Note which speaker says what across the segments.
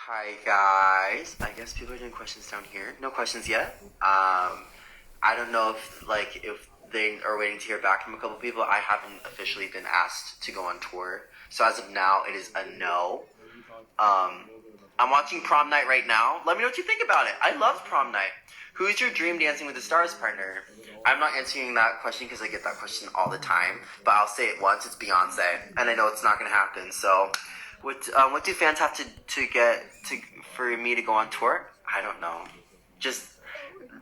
Speaker 1: Hi guys. I guess people are doing questions down here. No questions yet. I don't know if they are waiting to hear back from a couple people. I haven't officially been asked to go on tour, so as of now, it is a no. Um, I'm watching Prom Night right now. Let me know what you think about it. I love Prom Night. Who's your dream Dancing with the Stars partner? I'm not answering that question because I get that question all the time, but I'll say it once. It's Beyonce, and I know it's not going to happen. So, what do fans have to get to for me to go on tour? I don't know. Just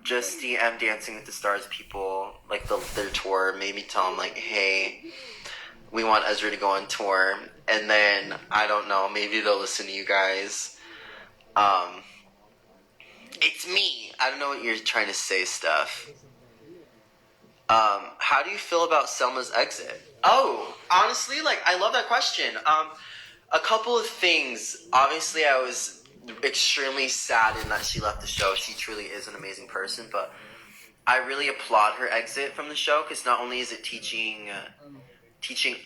Speaker 1: DM Dancing with the Stars people like their tour. Maybe tell them like, hey, we want Ezra to go on tour, and then I don't know. Maybe they'll listen to you guys. Um, it's me. I don't know what you're trying to say, Steph. How do you feel about Selma's exit? Oh, honestly, I love that question. A couple of things. Obviously, I was extremely saddened that she left the show. She truly is an amazing person, but I really applaud her exit from the show because not only is it teaching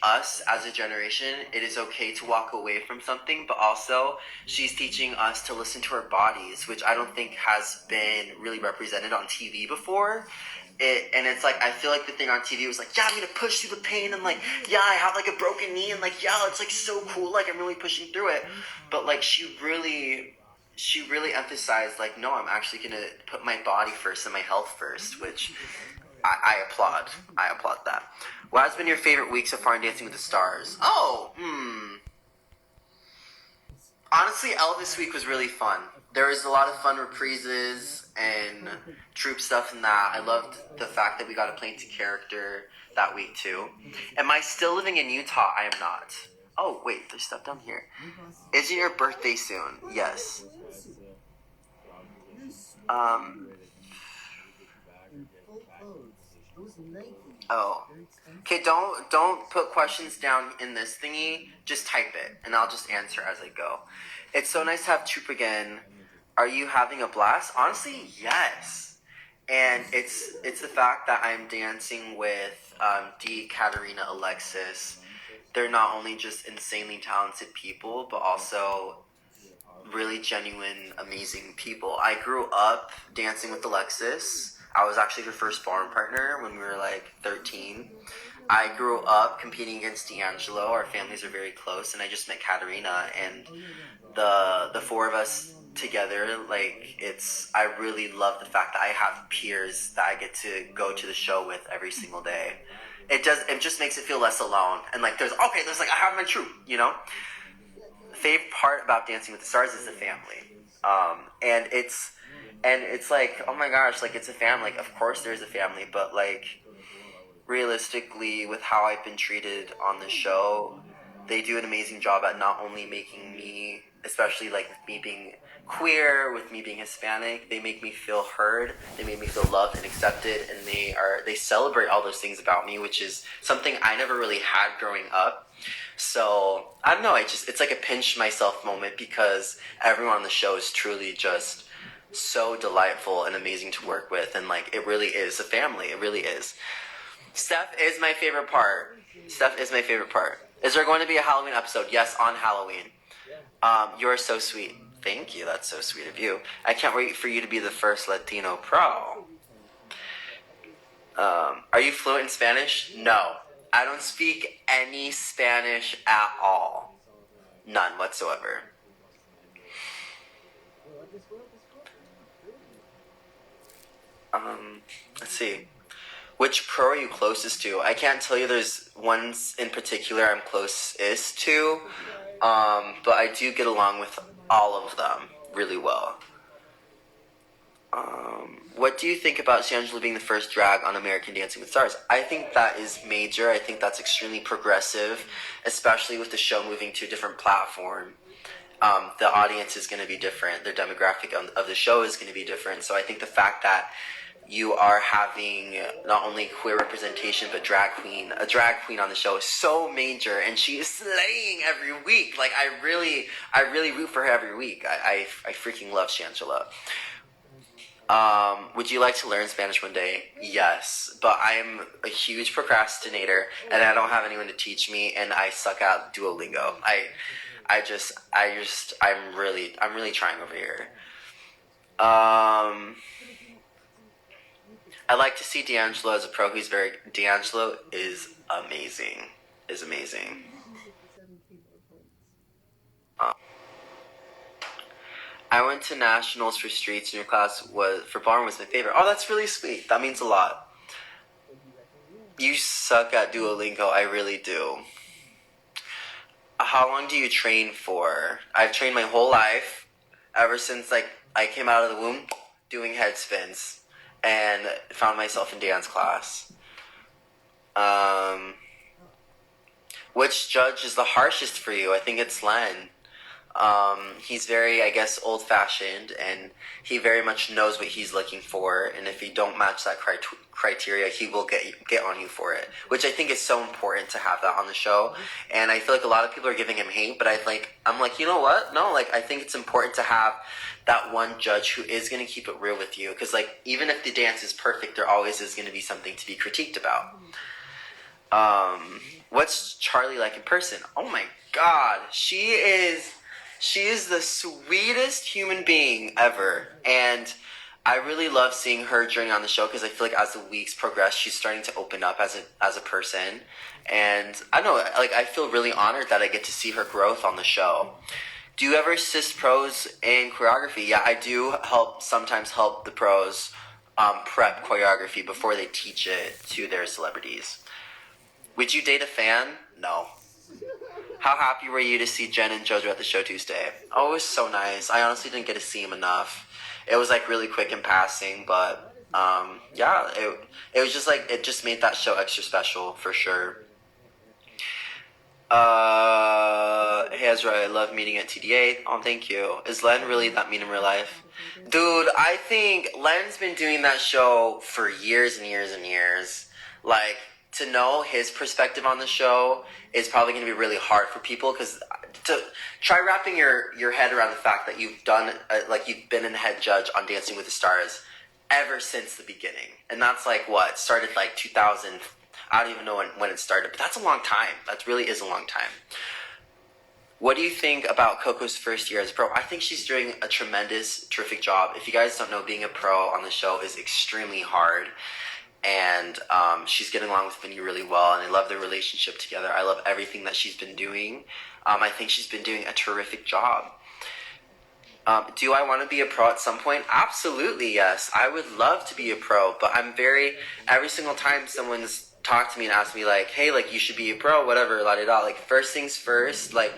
Speaker 1: us as a generation it is okay to walk away from something, but also she's teaching us to listen to our bodies, which I don't think has been really represented on TV before. It's like I feel like the thing on TV was like, yeah, I'm gonna push through the pain, and like, yeah, I have like a broken knee, and like, yeah, it's like so cool, like I'm really pushing through it. But like she really emphasized like, no, I'm actually gonna put my body first and my health first, which I applaud. I applaud that. What has been your favorite week so far in Dancing with the Stars? Honestly, Elvis week was really fun. There was a lot of fun reprises and troop stuff and that. I loved the fact that we got to play into character that week too. Am I still living in Utah? I am not. Oh, wait, there's stuff down here. Is it your birthday soon? Yes. Um, oh. Okay, don't put questions down in this thingy. Just type it, and I'll just answer as I go. It's so nice to have Troop again. Are you having a blast? Honestly, yes. And it's the fact that I'm dancing with Dee, Katarina, Alexis. They're not only just insanely talented people, but also really genuine, amazing people. I grew up dancing with Alexis. I was actually her first ballroom partner when we were like 13. I grew up competing against D'Angelo. Our families are very close, and I just met Katarina, and the four of us together, like I really love the fact that I have peers that I get to go to the show with every single day. It just makes it feel less alone, and like there's like I have my troop, you know. The favorite part about Dancing with the Stars is the family, and it's like, oh my gosh, like it's a family. Like, of course there's a family, but like realistically, with how I've been treated on the show, they do an amazing job at not only making me, especially like with me being queer, with me being Hispanic, they make me feel heard, they make me feel loved and accepted, and they celebrate all those things about me, which is something I never really had growing up. So I don't know, it's like a pinch myself moment because everyone on the show is truly just so delightful and amazing to work with, and like it really is a family. It really is. Steph is my favorite part. Steph is my favorite part. Is there going to be a Halloween episode? Yes, on Halloween. You're so sweet. Thank you. That's so sweet of you. I can't wait for you to be the first Latino pro. Are you fluent in Spanish? No. I don't speak any Spanish at all. None whatsoever. Let's see. Which pro are you closest to? I can't tell you there's ones in particular I'm closest to, but I do get along with all of them really well. What do you think about Shangela being the first drag on American Dancing with Stars? I think that is major. I think that's extremely progressive, especially with the show moving to a different platform. The audience is going to be different. The demographic of the show is going to be different. So I think the fact that you are having not only queer representation but a drag queen on the show is so major, and she is slaying every week. Like I really root for her every week. I freaking love Shangela. Would you like to learn Spanish one day? Yes, but I'm a huge procrastinator, and I don't have anyone to teach me, and I suck at Duolingo. I'm really trying over here. I like to see D'Angelo as a pro. D'Angelo is amazing. Is amazing. I went to nationals for streets, and your class for barn was my favorite. Oh, that's really sweet. That means a lot. You suck at Duolingo. I really do. How long do you train for? I've trained my whole life, ever since like I came out of the womb, doing head spins, and found myself in dance class. Um, which judge is the harshest for you? I think it's Len. He's very, I guess, old-fashioned, and he very much knows what he's looking for. And if you don't match that criteria, he will get on you for it. Which I think is so important to have that on the show. And I feel like a lot of people are giving him hate, but I'm like, you know what? No, like I think it's important to have that one judge who is going to keep it real with you. Because like even if the dance is perfect, there always is going to be something to be critiqued about. What's Charlie like in person? Oh my God, she is the sweetest human being ever, and I really love seeing her journey on the show because I feel like as the weeks progress, she's starting to open up as a person, and I don't know, like I feel really honored that I get to see her growth on the show. Do you ever assist pros in choreography? Yeah, I do sometimes help the pros prep choreography before they teach it to their celebrities. Would you date a fan? No. How happy were you to see Jen and JoJo at the show Tuesday? Oh, it was so nice. I honestly didn't get to see him enough. It was like really quick in passing, but yeah, it was just like it just made that show extra special for sure. Hey Ezra, I love meeting at TDA. Oh, thank you. Is Len really that mean in real life? Dude, I think Len's been doing that show for years and years and years. Like, to know his perspective on the show is probably going to be really hard for people because to try wrapping your head around the fact that you've done you've been a head judge on Dancing with the Stars ever since the beginning, and that's like what started like 2000. I don't even know when it started, but that's a long time. That really is a long time. What do you think about Coco's first year as a pro? I think she's doing a terrific job. If you guys don't know, being a pro on the show is extremely hard. And she's getting along with Vinny really well, and I love their relationship together. I love everything that she's been doing. I think she's been doing a terrific job. Do I want to be a pro at some point? Absolutely, yes. I would love to be a pro, but every single time someone's talked to me and asked me, like, hey, like, you should be a pro, whatever, la-da-da. Like, first things first, like,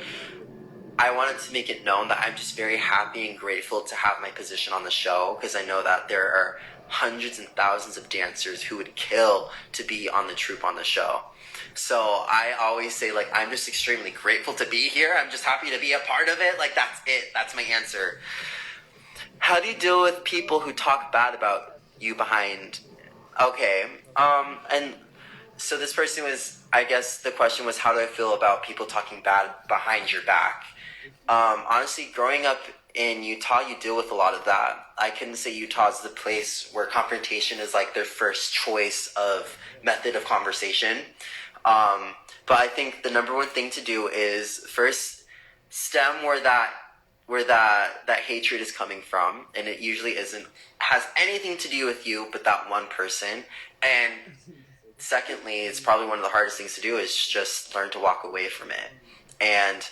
Speaker 1: I wanted to make it known that I'm just very happy and grateful to have my position on the show, because I know that there are hundreds and thousands of dancers who would kill to be on the troupe on the show. So I always say, like, I'm just extremely grateful to be here. I'm just happy to be a part of it. Like, that's it. That's my answer. How do you deal with people who talk bad about you behind? Okay. And so this person was, I guess the question was, how do I feel about people talking bad behind your back? Honestly, growing up in Utah, you deal with a lot of that. I couldn't say Utah's the place where confrontation is like their first choice of method of conversation. But I think the number one thing to do is first stem where that hatred is coming from, and it usually has anything to do with you but that one person. And secondly, it's probably one of the hardest things to do is just learn to walk away from it. And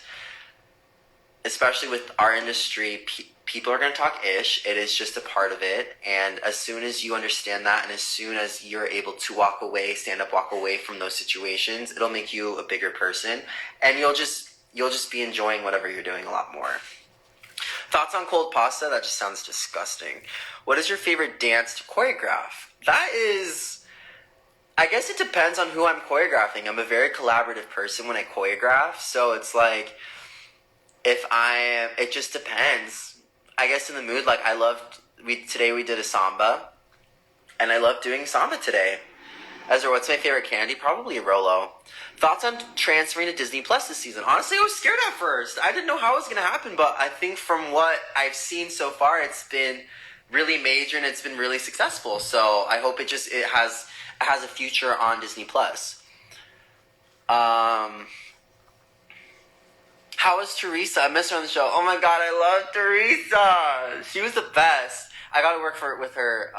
Speaker 1: especially with our industry, people are going to talk ish. It is just a part of it. And as soon as you understand that, and as soon as you're able to walk away from those situations, it'll make you a bigger person, and you'll just be enjoying whatever you're doing a lot more. Thoughts on cold pasta? That just sounds disgusting. What is your favorite dance to choreograph? That is, I guess it depends on who I'm choreographing. I'm a very collaborative person when I choreograph, so it's like, it just depends. I guess in the mood, like today we did a samba, and I loved doing samba today. Ezra, what's my favorite candy? Probably a Rolo. Thoughts on transferring to Disney Plus this season? Honestly, I was scared at first. I didn't know how it was going to happen, but I think from what I've seen so far, it's been really major and it's been really successful. So I hope it has a future on Disney Plus. How was Teresa? I missed her on the show. Oh my god, I love Teresa. She was the best. I got to work with her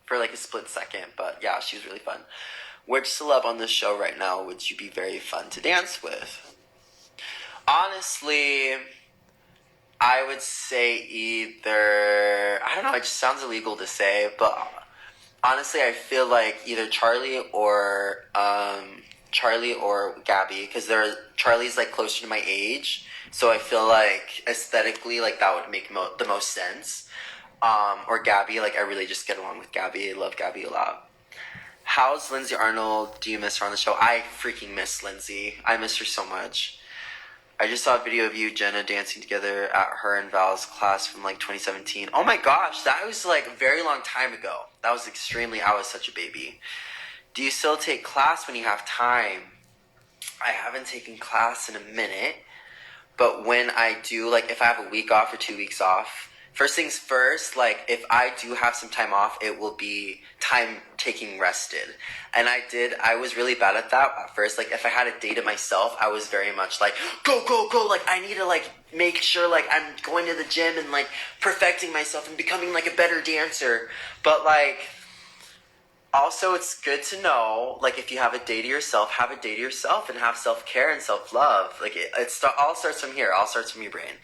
Speaker 1: for like a split second, but yeah, she was really fun. Which celeb on the show right now would you be very fun to dance with? Honestly, I would say either, I don't know, it just sounds illegal to say, but honestly, I feel like either Charlie or Gabby, because Charlie's like closer to my age, so I feel like aesthetically, like that would make the most sense. Or Gabby, like I really just get along with Gabby. I love Gabby a lot. How's Lindsay Arnold? Do you miss her on the show? I freaking miss Lindsay. I miss her so much. I just saw a video of you, Jenna, dancing together at her and Val's class from like 2017. Oh my gosh, that was like a very long time ago. I was such a baby. Do you still take class when you have time? I haven't taken class in a minute, but when I do, like if I have a week off or 2 weeks off, first things first, like if I do have some time off, it will be time taking rested. And I was really bad at that at first. Like if I had a day to myself, I was very much like, go, like I need to like make sure like I'm going to the gym and like perfecting myself and becoming like a better dancer. But like, also it's good to know, like if you have a day to yourself, have a day to yourself and have self-care and self-love. Like it all starts from here. All starts from your brain.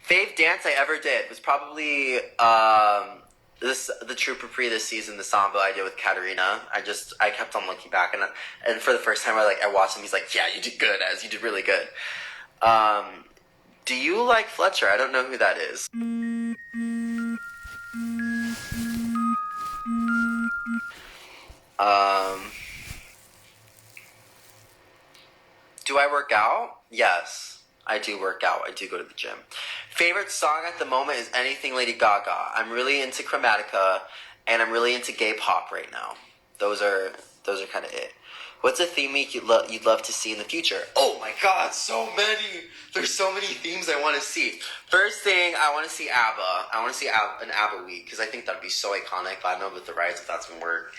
Speaker 1: Fave dance I ever did was probably the Trooper Prix this season, the samba I did with Katarina. I kept on looking back and for the first time I watched him. He's like, yeah, you did good, Ez. You did really good. Do you like Fletcher? I don't know who that is. Do I work out? Yes, I do work out. I do go to the gym. Favorite song at the moment is anything Lady Gaga. I'm really into Chromatica, and I'm really into gay pop right now. Those are kind of it. What's a theme week you'd love to see in the future? Oh my god, so many! There's so many themes I want to see. First thing, I want to see ABBA. I want to see an ABBA week, because I think that'd be so iconic. I don't know about the rights, if that's going to work.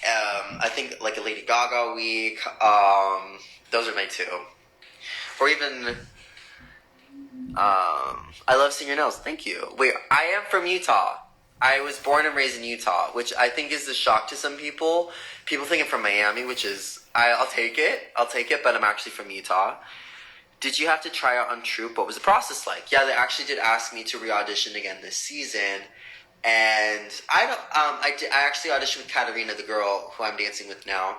Speaker 1: I think like a Lady Gaga week. Those are my two. Or even, I love seeing your nails. Thank you. Wait, I am from Utah. I was born and raised in Utah, which I think is a shock to some people. People think I'm from Miami, which is, I'll take it, but I'm actually from Utah. Did you have to try out on Troop? What was the process like? Yeah, they actually did ask me to re-audition again this season. And I actually auditioned with Katarina, the girl who I'm dancing with now.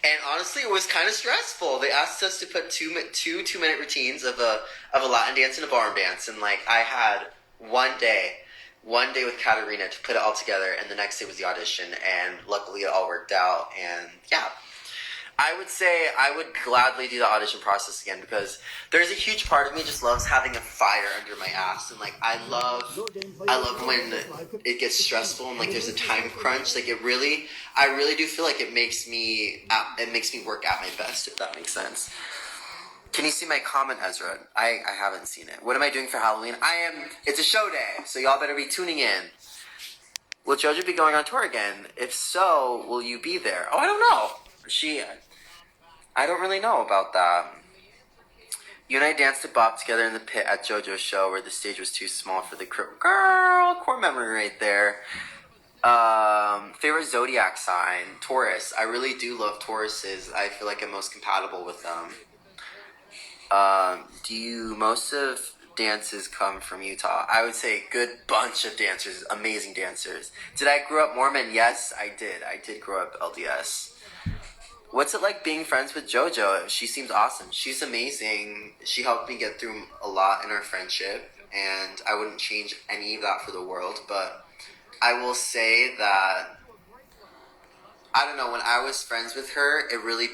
Speaker 1: And honestly, it was kind of stressful. They asked us to put two 2-minute routines of a Latin dance and a ballroom dance. And like, I had one day with Katarina to put it all together. And the next day was the audition. And luckily it all worked out. And yeah. I would say I would gladly do the audition process again, because there's a huge part of me just loves having a fire under my ass, and like I love when it gets stressful and like there's a time crunch. Like I really do feel like it makes me work at my best, if that makes sense. Can you see my comment, Ezra? I haven't seen it. What am I doing for Halloween? It's a show day, so y'all better be tuning in. Will JoJo be going on tour again? If so, will you be there? Oh, I don't know. I don't really know about that. You and I danced a bop together in the pit at JoJo's show where the stage was too small for the crew. Girl, core memory right there. Favorite zodiac sign? Taurus. I really do love Tauruses. I feel like I'm most compatible with them. Most of dances come from Utah? I would say a good bunch of dancers, amazing dancers. Did I grow up Mormon? Yes, I did. I did grow up LDS. What's it like being friends with JoJo? She seems awesome. She's amazing. She helped me get through a lot in our friendship, and I wouldn't change any of that for the world. But I will say that, I don't know, when I was friends with her, it really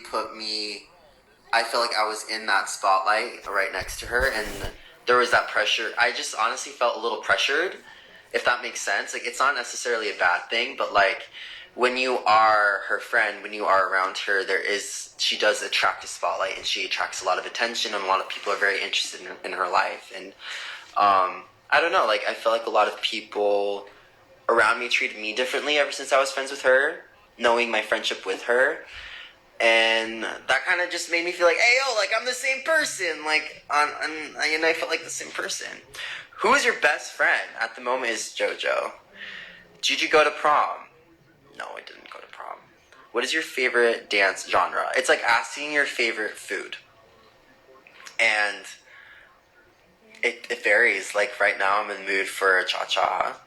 Speaker 1: I felt like I was in that spotlight right next to her, and there was that pressure. I just honestly felt a little pressured, if that makes sense. Like, it's not necessarily a bad thing, but like, when you are her friend, when you are around her, she does attract a spotlight, and she attracts a lot of attention, and a lot of people are very interested in her life. And I don't know, like, I feel like a lot of people around me treated me differently ever since I was friends with her, knowing my friendship with her. And that kind of just made me feel like, hey, yo, like, I'm the same person. Like, and I felt like the same person. Who is your best friend? At the moment is JoJo. Did you go to prom? No, I didn't go to prom. What is your favorite dance genre? It's like asking your favorite food. And it varies. Like, right now I'm in the mood for cha-cha.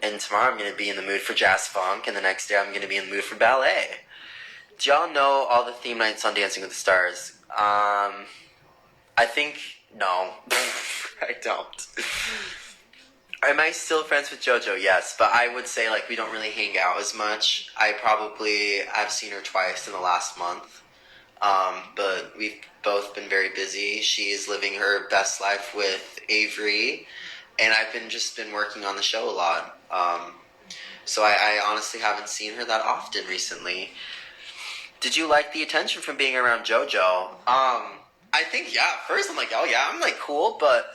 Speaker 1: And tomorrow I'm going to be in the mood for jazz funk. And the next day I'm going to be in the mood for ballet. Do y'all know all the theme nights on Dancing with the Stars? I think, no. I don't. Am I still friends with JoJo? Yes, but I would say, like, we don't really hang out as much. I've seen her twice in the last month. But we've both been very busy. She's living her best life with Avery, and I've just been working on the show a lot. So I honestly haven't seen her that often recently. Did you like the attention from being around JoJo? I think, yeah, at first I'm like, oh yeah, I'm like cool, but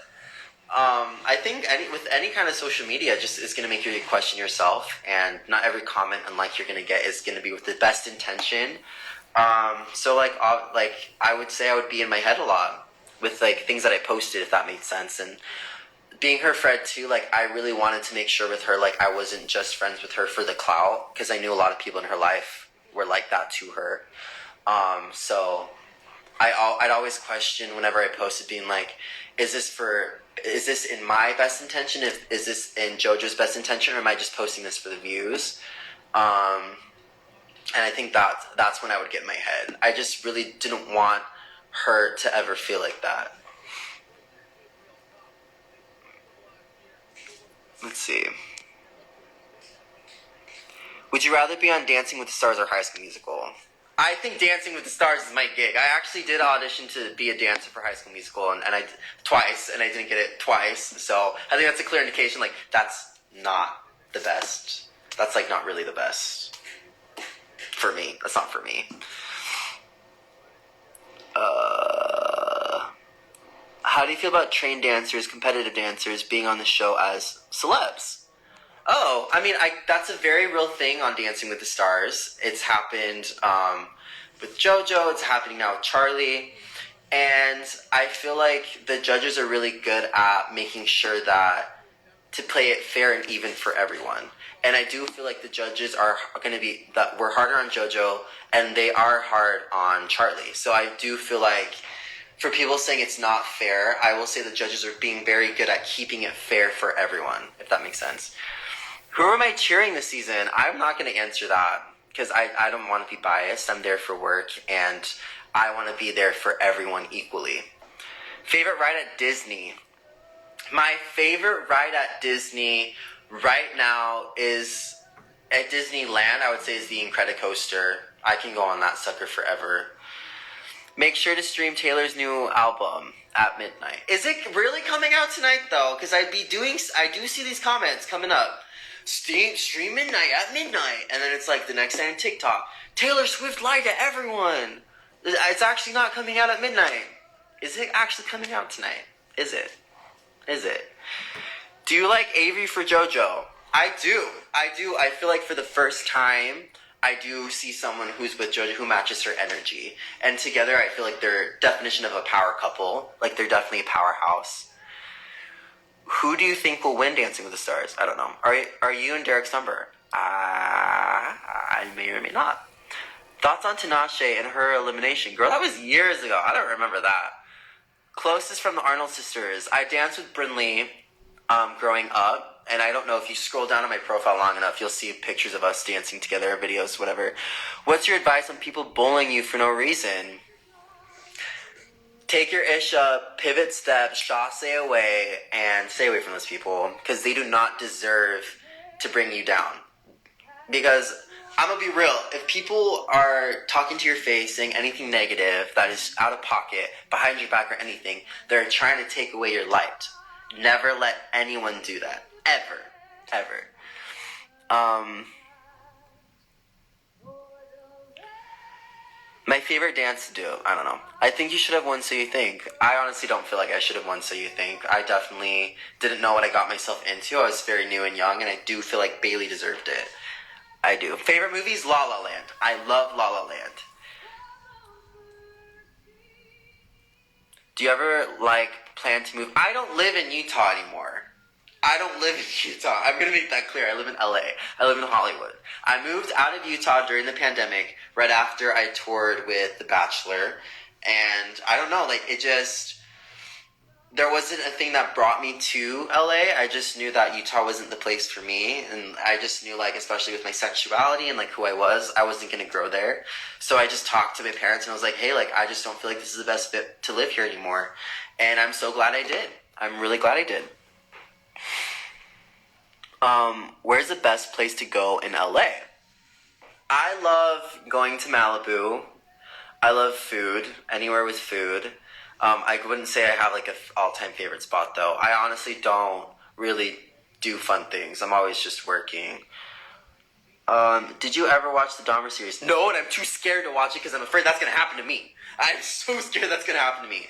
Speaker 1: I think with any kind of social media, just is going to make you question yourself, and not every comment and like you're going to get is going to be with the best intention. So like I would say I would be in my head a lot with like things that I posted, if that made sense. And being her friend too, like I really wanted to make sure with her, like I wasn't just friends with her for the clout, because I knew a lot of people in her life were like that to her. So I'd always question whenever I posted, being like, is this in my best intention? Is this in JoJo's best intention, or am I just posting this for the views? And I think that's when I would get in my head. I just really didn't want her to ever feel like that. Let's see. Would you rather be on Dancing with the Stars or High School Musical? I think Dancing with the Stars is my gig. I actually did audition to be a dancer for High School Musical, and I twice, and I didn't get it twice. So I think that's a clear indication, like, that's not the best. That's, like, not really the best for me. That's not for me. How do you feel about trained dancers, competitive dancers, being on the show as celebs? Oh, I mean, that's a very real thing on Dancing with the Stars. It's happened with JoJo. It's happening now with Charlie. And I feel like the judges are really good at making sure that to play it fair and even for everyone. And I do feel like the judges are going to be, that we're harder on JoJo and they are hard on Charlie. So I do feel like for people saying it's not fair, I will say the judges are being very good at keeping it fair for everyone, if that makes sense. Who am I cheering this season? I'm not going to answer that because I don't want to be biased. I'm there for work and I want to be there for everyone equally. Favorite ride at Disney? My favorite ride at Disney right now is at Disneyland, I would say, is the Incredicoaster. I can go on that sucker forever. Make sure to stream Taylor's new album at midnight. Is it really coming out tonight though? Because I do see these comments coming up. Stream midnight at midnight, and then it's like the next day on TikTok, Taylor Swift lied to everyone. It's actually not coming out at midnight. Is it actually coming out tonight? Is it? Do you like Avery for JoJo? I do. I feel like for the first time, I do see someone who's with JoJo who matches her energy, and together I feel like they're definition of a power couple. Like they're definitely a powerhouse. Who do you think will win Dancing with the Stars? I don't know. Are you and Derek Stumber? I may or may not. Thoughts on Tinashe and her elimination? Girl, that was years ago. I don't remember that. Closest from the Arnold sisters. I danced with Brinley growing up, and I don't know if you scroll down on my profile long enough, you'll see pictures of us dancing together, videos, whatever. What's your advice on people bullying you for no reason? Take your ish up, pivot step, chasse away, and stay away from those people because they do not deserve to bring you down. Because I'm going to be real, if people are talking to your face, saying anything negative that is out of pocket, behind your back or anything, they're trying to take away your light. Never let anyone do that. Ever. My favorite dance to do, I don't know. I think you should have won So You Think. I honestly don't feel like I should have won So You Think. I definitely didn't know what I got myself into. I was very new and young, and I do feel like Bailey deserved it. I do. Favorite movies? La La Land. I love La La Land. Do you ever, like, plan to move? I don't live in Utah anymore. I don't live in Utah. I'm going to make that clear. I live in LA. I live in Hollywood. I moved out of Utah during the pandemic, right after I toured with The Bachelor. And I don't know, like, it just, there wasn't a thing that brought me to LA. I just knew that Utah wasn't the place for me. And I just knew, like, especially with my sexuality and, like, who I wasn't going to grow there. So I just talked to my parents and I was like, hey, like, I just don't feel like this is the best fit to live here anymore. And I'm so glad I did. I'm really glad I did. Where's the best place to go in LA? I love going to Malibu. I love food. Anywhere with food. I wouldn't say I have like an all-time favorite spot though. I honestly don't really do fun things. I'm always just working. Did you ever watch the Dahmer series? No, and I'm too scared to watch it because I'm afraid that's going to happen to me. I'm so scared that's going to happen to me.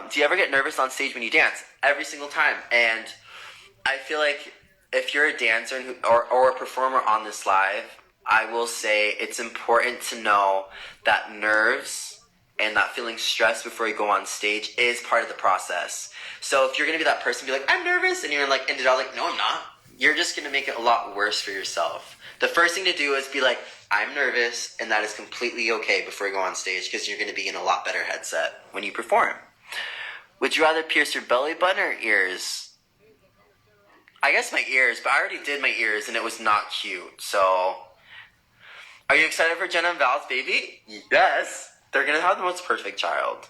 Speaker 1: Do you ever get nervous on stage when you dance? Every single time. And I feel like if you're a dancer or a performer on this live, I will say it's important to know that nerves and that feeling stressed before you go on stage is part of the process. So if you're going to be that person, be like, I'm nervous, and you're like, ended up like, no, I'm not. You're just going to make it a lot worse for yourself. The first thing to do is be like, I'm nervous, and that is completely okay before you go on stage because you're going to be in a lot better headset when you perform. Would you rather pierce your belly button or ears? I guess my ears, but I already did my ears and it was not cute, so. Are you excited for Jenna and Val's baby? Yes. They're gonna have the most perfect child.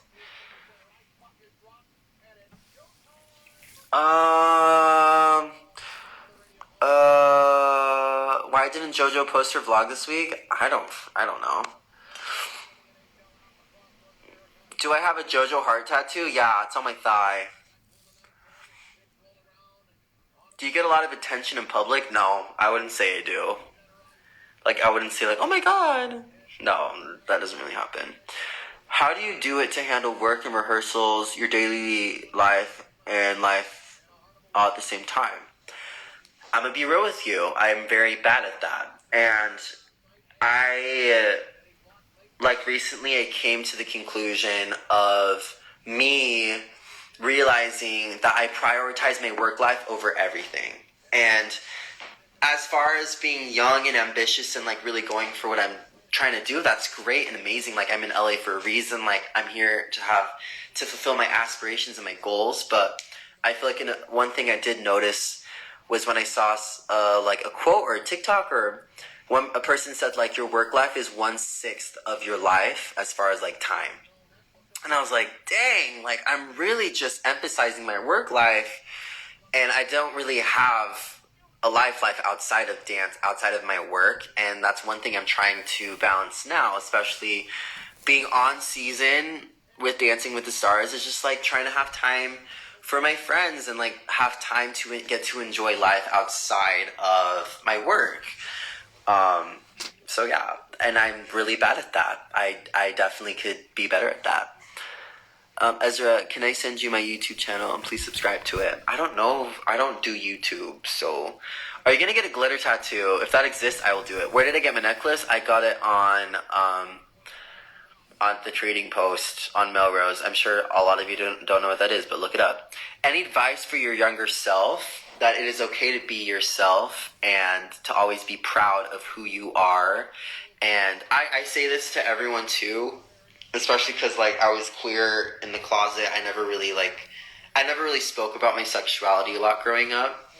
Speaker 1: Why didn't JoJo post her vlog this week? I don't know. Do I have a JoJo heart tattoo? Yeah, it's on my thigh. Do you get a lot of attention in public? No, I wouldn't say I do. Like, I wouldn't say, like, oh my god. No, that doesn't really happen. How do you do it to handle work and rehearsals, your daily life, and life all at the same time? I'm going to be real with you. I'm very bad at that. And recently I came to the conclusion of me realizing that I prioritize my work life over everything. And as far as being young and ambitious and like really going for what I'm trying to do, that's great and amazing. Like, I'm in LA for a reason. Like, I'm here to fulfill my aspirations and my goals. But I feel like one thing I did notice was when I saw like a quote or a TikTok or a person said like your work life is 1/6 of your life as far as like time. And I was like, dang, like I'm really just emphasizing my work life and I don't really have a life outside of dance, outside of my work. And that's one thing I'm trying to balance now, especially being on season with Dancing with the Stars, is just like trying to have time for my friends and like have time to get to enjoy life outside of my work. So yeah, and I'm really bad at that. I definitely could be better at that. Ezra, can I send you my YouTube channel and please subscribe to it? I don't know. I don't do YouTube, so. Are you going to get a glitter tattoo? If that exists, I will do it. Where did I get my necklace? I got it on the trading post on Melrose. I'm sure a lot of you don't know what that is, but look it up. Any advice for your younger self? That it is okay to be yourself and to always be proud of who you are. And I say this to everyone too. Especially because, like, I was queer in the closet. I never really spoke about my sexuality a lot growing up.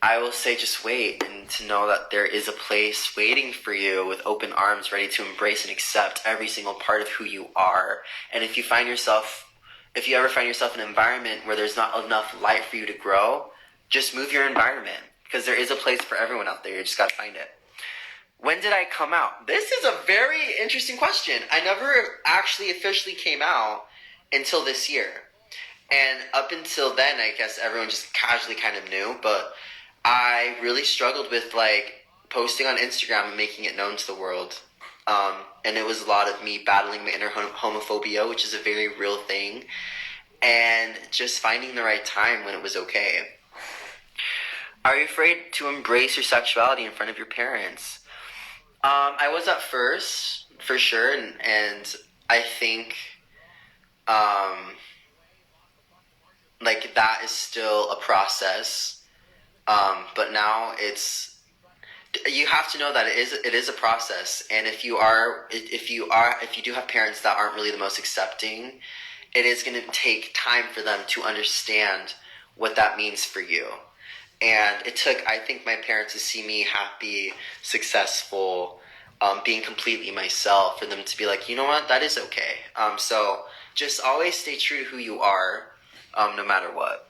Speaker 1: I will say just wait and to know that there is a place waiting for you with open arms, ready to embrace and accept every single part of who you are. And if you ever find yourself in an environment where there's not enough light for you to grow, just move your environment. Because there is a place for everyone out there. You just gotta find it. When did I come out? This is a very interesting question. I never actually officially came out until this year. And up until then, I guess everyone just casually kind of knew. But I really struggled with, like, posting on Instagram and making it known to the world. And it was a lot of me battling my inner homophobia, which is a very real thing, and just finding the right time when it was okay. Are you afraid to embrace your sexuality in front of your parents? I was at first, for sure, and I think, like, that is still a process, but now you have to know that it is a process, and if you do have parents that aren't really the most accepting, it is going to take time for them to understand what that means for you. And it took, I think, my parents to see me happy, successful, being completely myself, for them to be like, you know what, that is okay. So just always stay true to who you are, no matter what.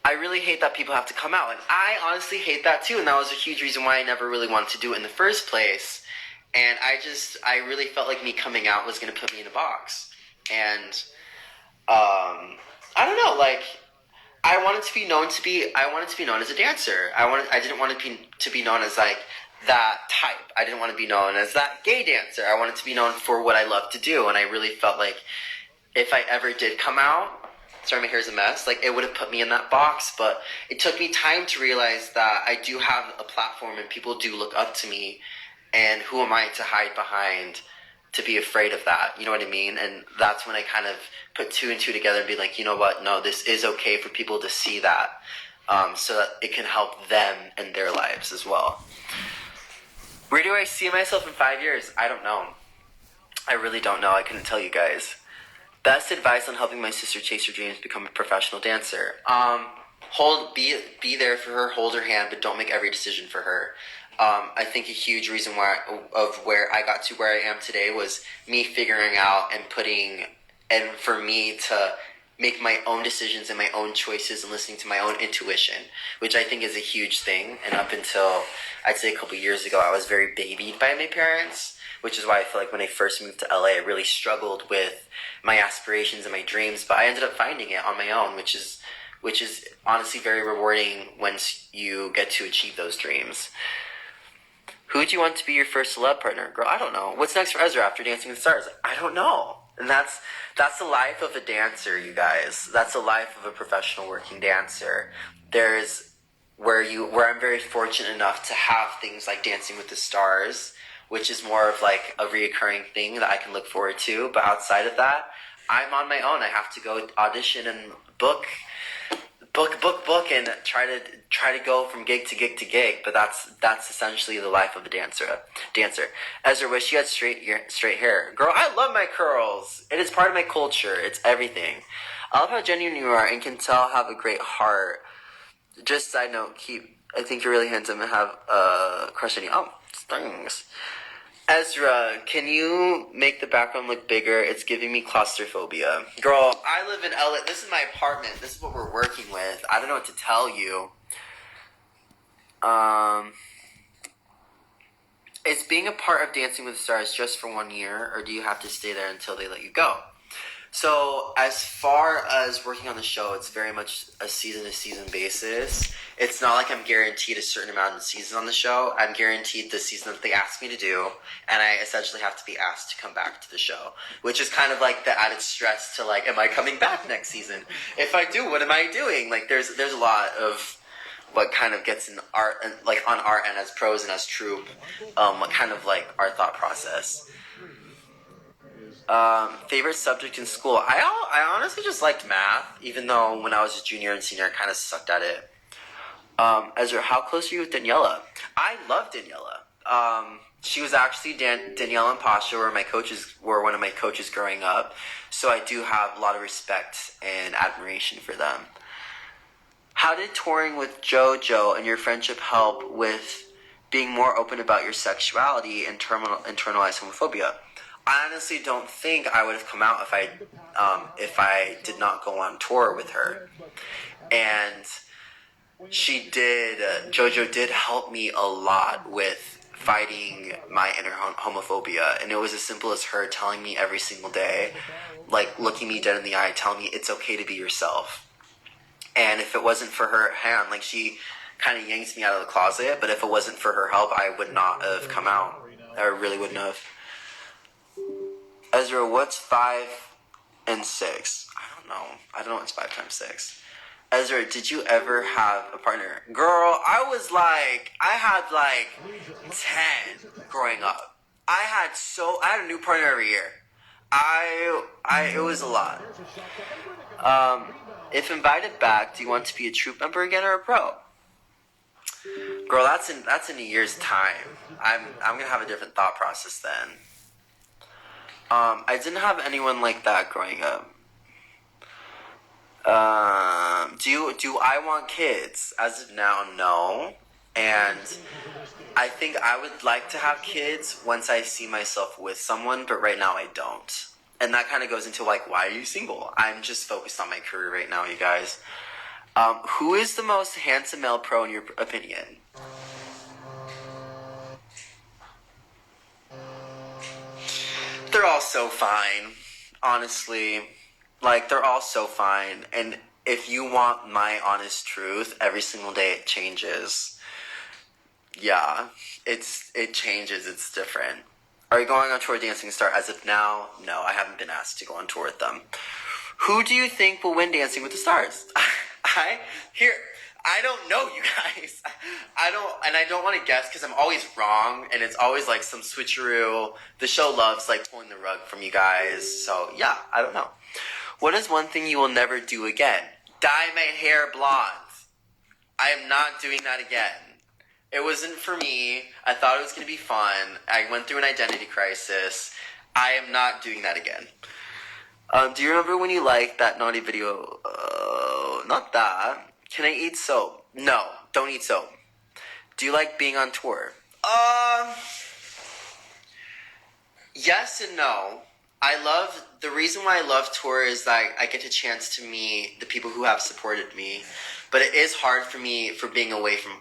Speaker 1: I really hate that people have to come out, and I honestly hate that too, and that was a huge reason why I never really wanted to do it in the first place. And I really felt like me coming out was going to put me in a box. And I don't know, like, I wanted to be known as a dancer. I didn't want to be known as, like, that type. I didn't want to be known as that gay dancer. I wanted to be known for what I love to do, and I really felt like if I ever did come out, sorry, my hair's a mess, like, it would have put me in that box. But it took me time to realize that I do have a platform and people do look up to me, and who am I to hide behind, to be afraid of that, you know what I mean? And that's when I kind of put two and two together and be like, you know what, no, this is okay for people to see that, so that it can help them in their lives as well. Where do I see myself in 5 years? I don't know. I really don't know. I couldn't tell you guys. Best advice on helping my sister chase her dreams, become a professional dancer. Be there for her, hold her hand, but don't make every decision for her. I think a huge reason where I got to where I am today was me figuring out and for me to make my own decisions and my own choices and listening to my own intuition, which I think is a huge thing. And up until, I'd say, a couple years ago, I was very babied by my parents, which is why I feel like when I first moved to LA, I really struggled with my aspirations and my dreams, but I ended up finding it on my own, which is honestly very rewarding once you get to achieve those dreams. Who do you want to be your first celeb partner? Girl, I don't know. What's next for Ezra after Dancing with the Stars? I don't know. And that's the life of a dancer, you guys. That's the life of a professional working dancer. There's where I'm very fortunate enough to have things like Dancing with the Stars, which is more of like a reoccurring thing that I can look forward to. But outside of that, I'm on my own. I have to go audition and book and try to go from gig to gig to gig. But that's essentially the life of a dancer. Ezra, wish you had straight hair. Girl, I love my curls. It is part of my culture. It's everything. I love how genuine you are and can tell have a great heart. Just side note, I think you're really handsome and have a crush on you. Oh, thanks. Ezra, can you make the background look bigger? It's giving me claustrophobia. Girl, I live in LA. This is my apartment. This is what we're working with. I don't know what to tell you. Is being a part of Dancing with the Stars just for 1 year, or do you have to stay there until they let you go? So as far as working on the show, it's very much a season-to-season basis. It's not like I'm guaranteed a certain amount of seasons on the show. I'm guaranteed the season that they ask me to do, and I essentially have to be asked to come back to the show, which is kind of like the added stress to, like, am I coming back next season? If I do, what am I doing? Like, there's a lot of what kind of gets in art, and like on art and as pros and as troupe, what kind of like our thought process. Favorite subject in school? I honestly just liked math, even though when I was a junior and senior I kind of sucked at it. Ezra, how close are you with Daniela? I love Daniela. She was actually Daniela and Pasha were one of my coaches growing up, so I do have a lot of respect and admiration for them. How did touring with JoJo and your friendship help with being more open about your sexuality and internalized homophobia? I honestly don't think I would have come out if I did not go on tour with her. And JoJo did help me a lot with fighting my inner homophobia. And it was as simple as her telling me every single day, like looking me dead in the eye, telling me it's okay to be yourself. And if it wasn't for her hand, like she kind of yanks me out of the closet, but if it wasn't for her help, I would not have come out. I really wouldn't have. Ezra, what's 5 and 6? I don't know what's 5 times 6. Ezra, did you ever have a partner? Girl, I had like 10 growing up. I had a new partner every year. It was a lot. If invited back, do you want to be a troop member again or a pro? Girl, that's in a year's time. I'm gonna have a different thought process then. I didn't have anyone like that growing up. Do I want kids? As of now, no. And I think I would like to have kids once I see myself with someone, but right now I don't. And that kind of goes into like, why are you single? I'm just focused on my career right now, you guys. Who is the most handsome male pro in your opinion? They're all so fine, honestly. Like, they're all so fine. And if you want my honest truth, every single day it changes. Yeah, it changes. It's different. Are you going on tour with Dancing Star? As of now, no, I haven't been asked to go on tour with them. Who do you think will win Dancing with the Stars? I don't know, you guys. I don't want to guess because I'm always wrong, and it's always like some switcheroo. The show loves like pulling the rug from you guys, so yeah, I don't know. What is one thing you will never do again? Dye my hair blonde. I am not doing that again. It wasn't for me. I thought it was going to be fun. I went through an identity crisis. I am not doing that again. Do you remember when you liked that naughty video? Not that. Can I eat soap? No, don't eat soap. Do you like being on tour? Yes and no. The reason why I love tour is that I get a chance to meet the people who have supported me. But it is hard for me for being away from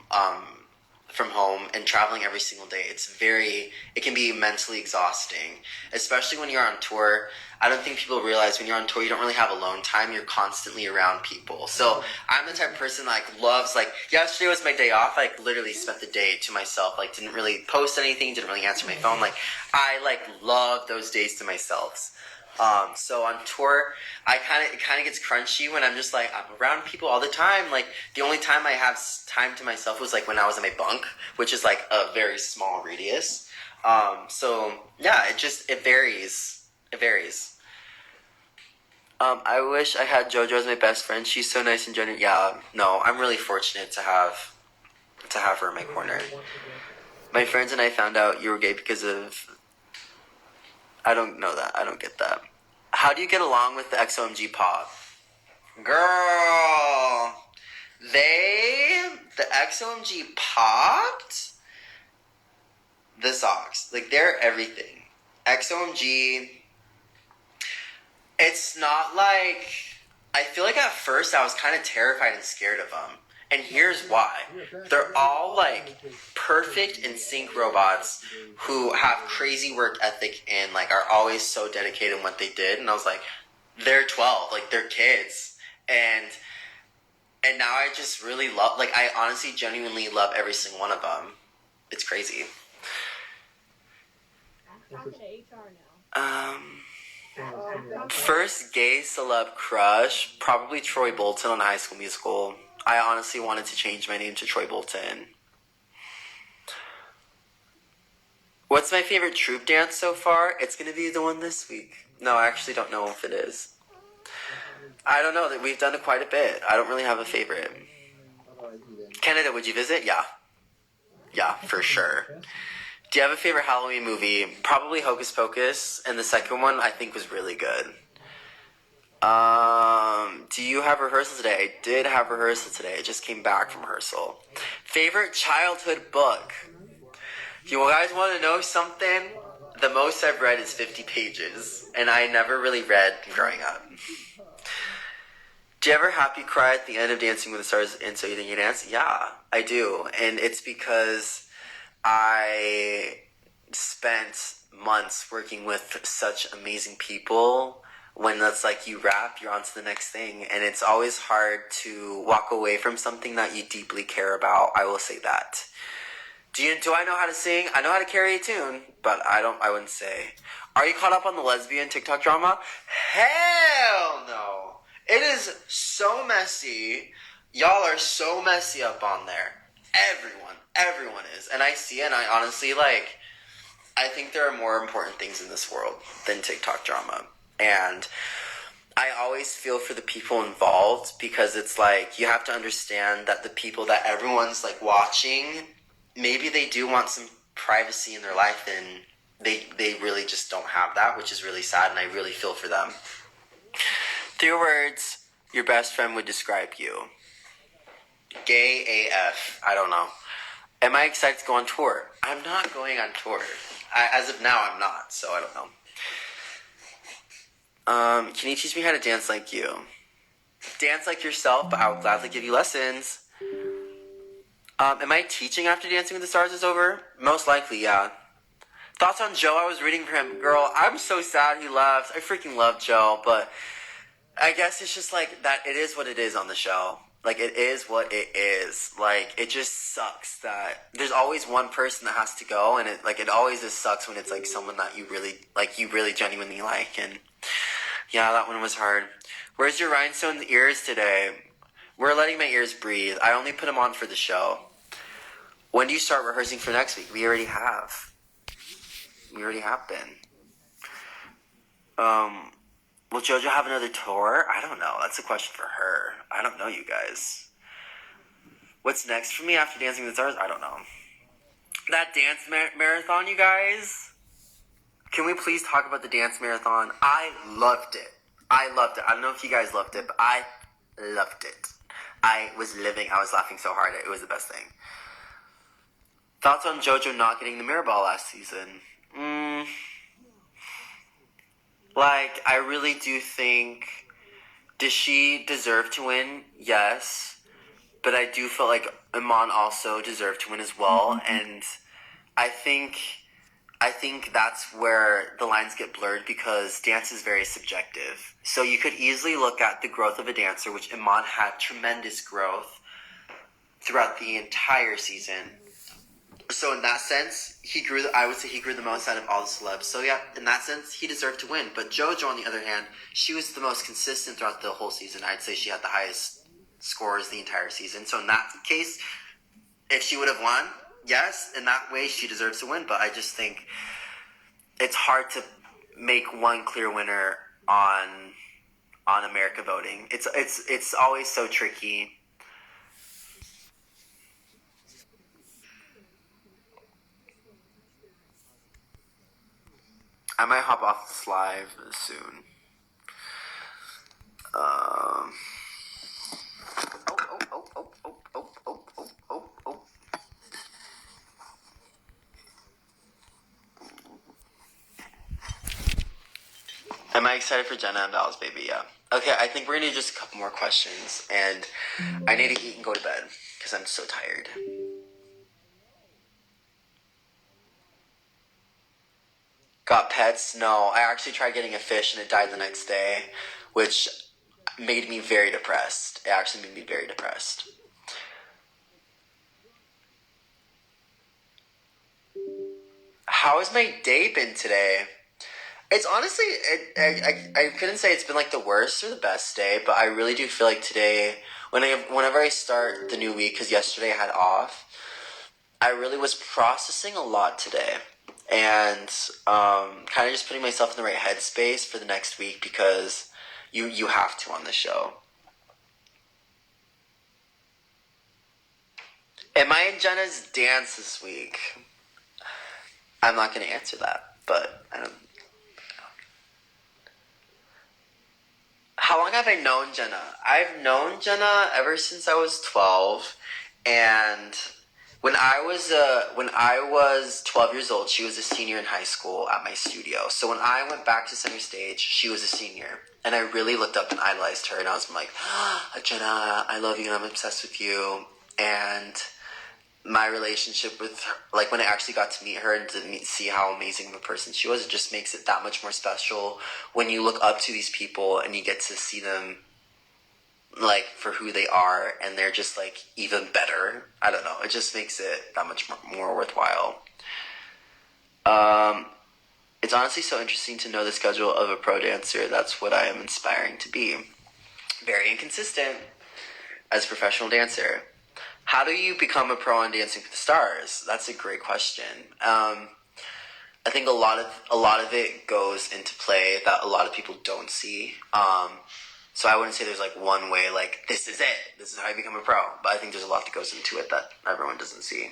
Speaker 1: home and traveling every single day. It can be mentally exhausting, especially when you're on tour. I don't think people realize when you're on tour, you don't really have alone time. You're constantly around people. So I'm the type of person that loves, yesterday was my day off. I literally spent the day to myself, didn't really post anything, didn't really answer my phone. I love those days to myself. So on tour, it kind of gets crunchy when I'm just I'm around people all the time. The only time I have time to myself was when I was in my bunk, which is a very small radius. So yeah, it varies. It varies. I wish I had JoJo as my best friend. She's so nice and genuine. Yeah, no, I'm really fortunate to have her in my corner. My friends and I found out you were gay because of... I don't know that. I don't get that. How do you get along with the XOMG pop? Girl, the XOMG popped the socks. They're everything. XOMG, it's not I feel at first I was kind of terrified and scared of them. And here's why. They're all perfect in sync robots who have crazy work ethic and are always so dedicated in what they did. And I was they're 12, they're kids. And now I just really love, I honestly genuinely love every single one of them. It's crazy. First gay celeb crush, probably Troy Bolton on High School Musical. I honestly wanted to change my name to Troy Bolton. What's my favorite troop dance so far? It's going to be the one this week. No, I actually don't know if it is. I don't know. We've done it quite a bit. I don't really have a favorite. Canada, would you visit? Yeah. Yeah, for sure. Do you have a favorite Halloween movie? Probably Hocus Pocus. And the second one, I think, was really good. Do you have rehearsal today? I did have rehearsal today. I just came back from rehearsal. Favorite childhood book? If you guys want to know something, the most I've read is 50 pages. And I never really read growing up. Do you ever happy cry at the end of Dancing with the Stars and So You Think You Dance? Yeah, I do. And it's because I spent months working with such amazing people. When that's you rap, you're on to the next thing. And it's always hard to walk away from something that you deeply care about. I will say that. Do I know how to sing? I know how to carry a tune, but I wouldn't say. Are you caught up on the lesbian TikTok drama? Hell no. It is so messy. Y'all are so messy up on there. Everyone is. And I see it, and I honestly, like, I think there are more important things in this world than TikTok drama. And I always feel for the people involved, because it's like, you have to understand that the people that everyone's like watching, maybe they do want some privacy in their life, and they really just don't have that, which is really sad, and I really feel for them. 3 words your best friend would describe you. Gay AF. I don't know. Am I excited to go on tour? I'm not going on tour. As of now, I'm not, so I don't know. Can you teach me how to dance like you? Dance like yourself, but I would gladly give you lessons. Am I teaching after Dancing with the Stars is over? Most likely, yeah. Thoughts on Joe? I was reading for him. Girl, I'm so sad he left. I freaking love Joe, but I guess it's just like that. It is what it is on the show. Like, it is what it is. Like, it just sucks that there's always one person that has to go, and it always just sucks when it's like someone that you really genuinely like. And yeah, that one was hard. Where's your rhinestone ears today? We're letting my ears breathe. I only put them on for the show. When do you start rehearsing for next week? We already have. We already have been. Will JoJo have another tour? I don't know. That's a question for her. I don't know, you guys. What's next for me after Dancing with the Stars? I don't know. That dance marathon, you guys. Can we please talk about the dance marathon? I loved it. I don't know if you guys loved it, but I loved it. I was laughing so hard. It was the best thing. Thoughts on JoJo not getting the mirror ball last season? Like, I really do think, does she deserve to win? Yes. But I do feel like Iman also deserved to win as well. And I think that's where the lines get blurred, because dance is very subjective. So you could easily look at the growth of a dancer, which Iman had tremendous growth throughout the entire season. So in that sense, I would say he grew the most out of all the celebs. So yeah, in that sense, he deserved to win. But JoJo, on the other hand, she was the most consistent throughout the whole season. I'd say she had the highest scores the entire season. So in that case, if she would have won, yes, in that way she deserves to win. But I just think it's hard to make one clear winner on America voting. It's always so tricky. I might hop off this live soon. Am I excited for Jenna and Val's baby? Yeah. Okay, I think we're gonna do just a couple more questions, and I need to eat and go to bed because I'm so tired. Got pets? No, I actually tried getting a fish and it died the next day, which made me very depressed. It actually made me very depressed. How has my day been today? It's honestly, I couldn't say it's been like the worst or the best day, but I really do feel like today, whenever I start the new week, because yesterday I had off, I really was processing a lot today. And kind of just putting myself in the right headspace for the next week, because you have to on the show. Am I in Jenna's dance this week? I'm not going to answer that, but I don't. How long have I known Jenna? I've known Jenna ever since I was 12, and when I was 12 years old, she was a senior in high school at my studio. So when I went back to center stage, she was a senior. And I really looked up and idolized her. And I was like, Jenna, I love you and I'm obsessed with you. And my relationship with her, like when I actually got to meet her and to see how amazing of a person she was, it just makes it that much more special when you look up to these people and you get to see them like for who they are, and they're just like even better. I don't know. It just makes it that much more worthwhile. It's honestly so interesting to know the schedule of a pro dancer. That's what I am inspiring to be. Very inconsistent as a professional dancer. How do you become a pro on Dancing with the Stars? That's a great question. I think a lot of it goes into play that a lot of people don't see. So I wouldn't say there's like one way, like this is it, this is how I become a pro. But I think there's a lot that goes into it that everyone doesn't see.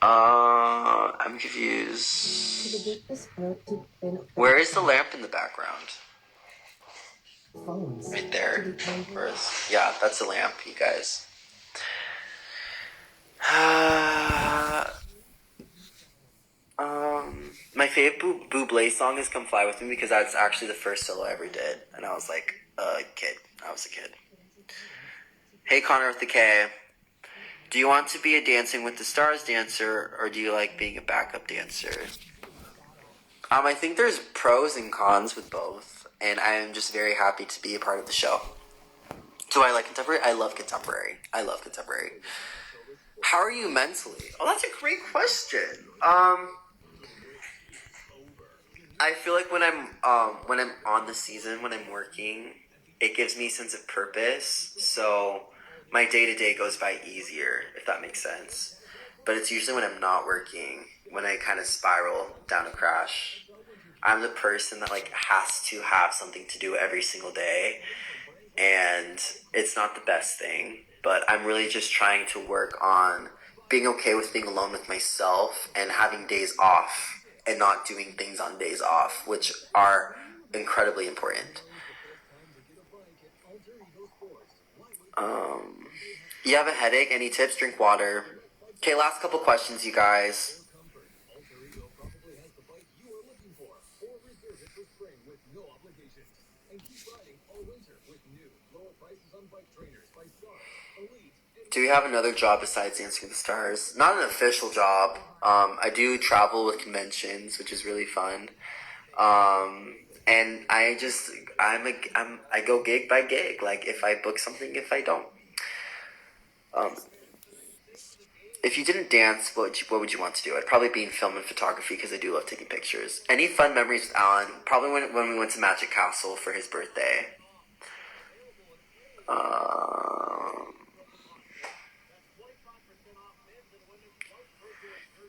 Speaker 1: I'm confused. Where is the lamp in the background? Right there. Yeah, that's the lamp, you guys. My favorite Buble song is "Come Fly with Me" because that's actually the first solo I ever did, and I was like a kid. I was a kid. Hey, Connor with the K. Do you want to be a Dancing with the Stars dancer, or do you like being a backup dancer? I think there's pros and cons with both, and I am just very happy to be a part of the show. Do I like contemporary? I love contemporary. I love contemporary. How are you mentally? Oh, that's a great question. I feel like when I'm on the season, when I'm working, it gives me a sense of purpose. So my day to day goes by easier, if that makes sense. But it's usually when I'm not working, when I kind of spiral down a crash. I'm the person that like has to have something to do every single day, and it's not the best thing. But I'm really just trying to work on being okay with being alone with myself and having days off and not doing things on days off, which are incredibly important. You have a headache? Any tips? Drink water. Okay, last couple questions, you guys. Do you have another job besides Dancing with the Stars? Not an official job. I do travel with conventions, which is really fun. And I go gig by gig. Like if I book something, if I don't. Um, if you didn't dance, what would you want to do? I'd probably be in film and photography because I do love taking pictures. Any fun memories with Alan? Probably when we went to Magic Castle for his birthday.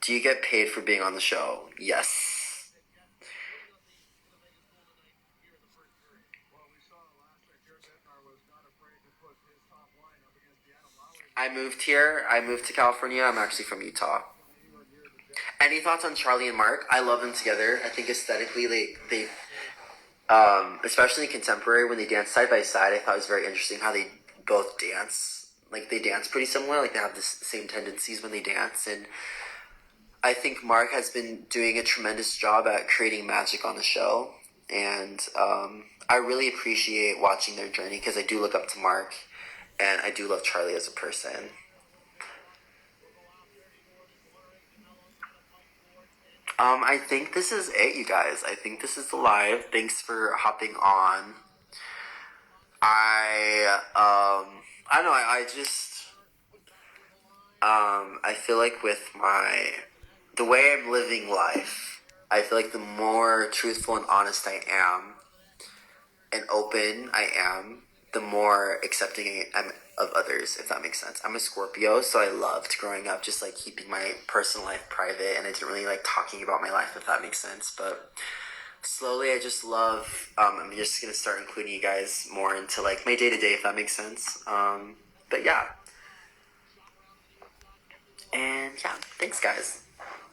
Speaker 1: Do you get paid for being on the show? Yes. I moved here. I moved to California. I'm actually from Utah. Any thoughts on Charlie and Mark? I love them together. I think aesthetically, they especially in contemporary when they dance side by side. I thought it was very interesting how they both dance. Like they dance pretty similar. Like they have the same tendencies when they dance, and I think Mark has been doing a tremendous job at creating magic on the show, and I really appreciate watching their journey because I do look up to Mark, and I do love Charlie as a person. I think this is it, you guys. I think this is the live. Thanks for hopping on. I don't know. I just I feel like with the way I'm living life, I feel like the more truthful and honest I am, and open I am, the more accepting I am of others, if that makes sense. I'm a Scorpio, so I loved growing up just like keeping my personal life private, and I didn't really like talking about my life, if that makes sense. But slowly, I just love. I'm just gonna start including you guys more into like my day to day, if that makes sense. But yeah, and yeah, thanks, guys.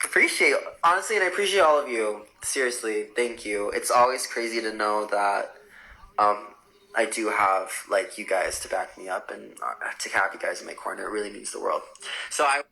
Speaker 1: Appreciate honestly, and I appreciate all of you. Seriously, thank you. It's always crazy to know that um, I do have like you guys to back me up and to have you guys in my corner. It really means the world. So I.